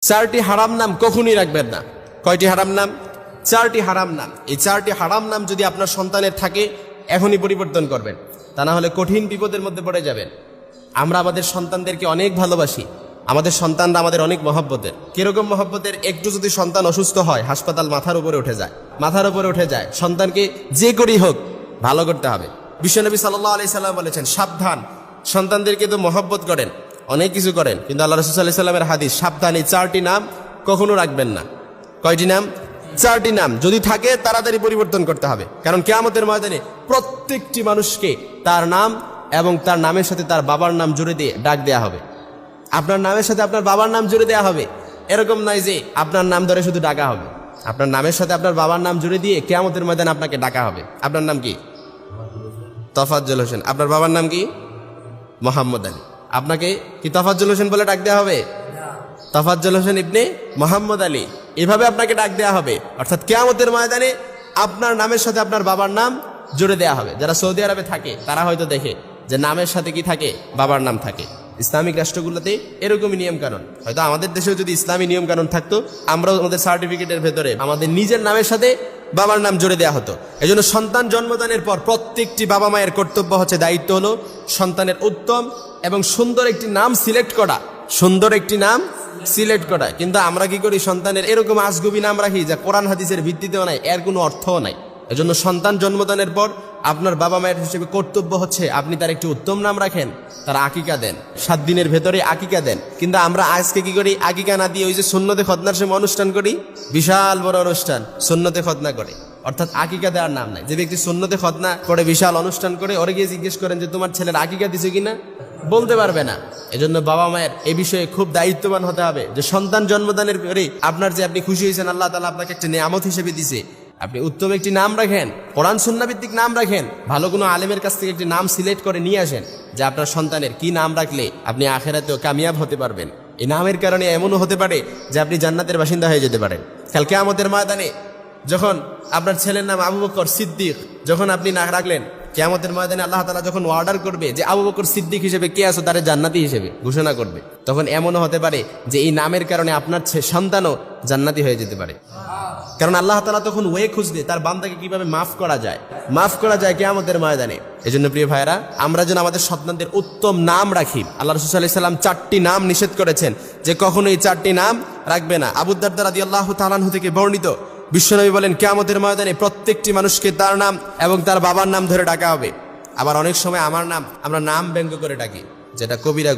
চারটি হারাম নাম কখনই রাখবেন না। কয়টি হারাম নাম? চারটি হারাম নাম। এই চারটি হারাম নাম যদি আপনার সন্তানের থাকে এখনই পরিবর্তন করবেন, তা না হলে কঠিন বিপদের মধ্যে পড়ে যাবেন। আমরা আমাদের সন্তানদেরকে অনেক ভালোবাসি, আমাদের সন্তানরা আমাদের অনেক মহব্বতের। কিরকম মহব্বতের? একটু যদি সন্তান অসুস্থ হয়, হাসপাতাল মাথার উপরে উঠে যায়, মাথার উপরে উঠে যায়। সন্তানকে যে করেই হোক ভালো করতে হবে। বিশ্বনবী সাল্লাল্লাহু আলাইহি সাল্লাম বলেছেন, সাবধান, সন্তানদেরকে তো মহব্বত করেন, অনেক কিছু করেন, কিন্তু আল্লাহ রাসূল সাল্লাল্লাহু আলাইহি সাল্লামের হাদিস, সাবধান, এই চারটি নাম কখনো রাখবেন না। কয়টি নাম? চারটি নাম। যদি থাকে তাড়াতাড়ি পরিবর্তন করতে হবে, কারণ কিয়ামতের ময়দানে প্রত্যেকটি মানুষকে তার নাম এবং তার নামের সাথে তার বাবার নাম জুড়ে দিয়ে ডাক দেয়া হবে। আপনার নামের সাথে আপনার বাবার নাম জুড়ে দেয়া হবে। এরকম নয় যে আপনার নাম ধরে শুধু ডাকা হবে। আপনার নামের সাথে আপনার বাবার নাম জুড়ে দিয়ে কিয়ামতের ময়দানে আপনাকে ডাকা হবে। আপনার নাম কি? তোফাজ্জল হোসেন। আপনার বাবার নাম কি? মোহাম্মদ আলী। আপনাকে কি তোফাজ্জল হোসেন বলে ডাক দেওয়া হবে? তোফাজ্জল হোসেন ইবনে মোহাম্মদ আলী, এভাবে আপনাকে ডাক দেওয়া হবে। অর্থাৎ কিয়ামতের ময়দানে আপনার নামের সাথে আপনার বাবার নাম জুড়ে দেওয়া হবে। যারা সৌদি আরবে থাকে তারা হয়তো দেখে যে নামের সাথে কি থাকে? বাবার নাম থাকে। ইসলামিক রাষ্ট্রগুলোতে এরকমই নিয়ম কানুন। হয়তো আমাদের দেশেও যদি ইসলামী নিয়ম কানুন থাকতো, আমরাও আমাদের সার্টিফিকেটের ভেতরে আমাদের নিজের নামের সাথে বাবার নাম জুড়ে দেওয়া হতো। এই জন্য সন্তান জন্মদানের পর প্রত্যেকটি বাবা মায়ের কর্তব্য হচ্ছে, দায়িত্ব হলো সন্তানের উত্তম এবং সুন্দর একটি নাম সিলেক্ট করা। সুন্দর একটি নাম সিলেক্ট করা। কিন্তু আমরা কি করি? সন্তানের এরকম আজগুবি নাম রাখি যা কোরআন হাদিসের ভিত্তিতেও নাই, এর কোনো অর্থও নাই। এজন্য সন্তান জন্মদানের পর আপনার বাবা মায়ের হিসেবে কর্তব্য হচ্ছে আপনি তার একটি উত্তম নাম রাখেন, তার আকিকা দেন, 7 দিনের ভেতরে আকিকা দেন। কিন্তু আমরা আজকে কি করি? আকিকা না দিয়ে ওই যে সুন্নতে খতনার সময় অনুষ্ঠান করি, বিশাল বড় অনুষ্ঠান, সুন্নতে খতনা করে, অর্থাৎ আকিকা দেওয়ার নাম নাই। যে ব্যক্তি সুন্নতে খতনা করে বিশাল অনুষ্ঠান করে, ওরে গিয়ে জিজ্ঞেস করেন যে তোমার ছেলের আকিকা দিছে কিনা, বলতে পারবে না। এজন্য বাবা মায়ের এই বিষয়ে খুব দায়িত্ববান হতে হবে যে সন্তান জন্মদানের পরে আপনার যে আপনি খুশি হয়েছেন, আল্লাহ তাআলা আপনাকে একটা নিয়ামত হিসেবে দিছে, আপনি উত্তম একটি নাম রাখেন, কোরআন সুন্নাহ ভিত্তিক নাম রাখেন, ভালো কোনো আলেমের কাছ থেকে একটি নাম সিলেক্ট করে নিয়ে আসেন যে আপনার সন্তানের কি নাম রাখলে আপনি আখিরাতেও কামিয়াব হতে পারবেন। এই নামের কারণে এমনও হতে পারে যে আপনি জান্নাতের বাসিন্দা হয়ে যেতে পারেন। কাল কিয়ামতের ময়দানে যখন আপনার ছেলের নাম আবু বকর সিদ্দিক যখন আপনি না রাখলেন, কিয়ামতের ময়দানে আল্লাহ তাআলা যখন অর্ডার করবে যে আবু বকর সিদ্দিক হিসেবে কে আছো, তারে জান্নাতি হিসেবে ঘোষণা করবে, তখন এমনও হতে পারে যে এই নামের কারণে আপনার সন্তানও জান্নাতি হয়ে যেতে পারে। কারণ আল্লাহ তাআলা তখন ওয়ে খুঁজবে তার বান্দাকে কিভাবে মাফ করা যায় কিয়ামতের ময়দানে। এজন্য প্রিয় ভাইরা, আমরা যেন আমাদের সন্তানদের উত্তম নাম রাখি। আল্লাহ রাসূল সাল্লাল্লাহু আলাইহি সাল্লাম 4টি নাম নিষেধ করেছেন যে কখনো এই 4টি নাম রাখবে না। আবু দারদা রাদিয়াল্লাহু তাআলা আনহু থেকে বর্ণিত, বিশ্বনবী বলেন, কিয়ামতের ময়দানে প্রত্যেকটি মানুষকে তার নাম এবং তার বাবার নাম ধরে ডাকা হবে। আবার অনেক সময় আমার নাম আমরা নাম ব্যঙ্গ করে ডাকি, যেটা কবিরা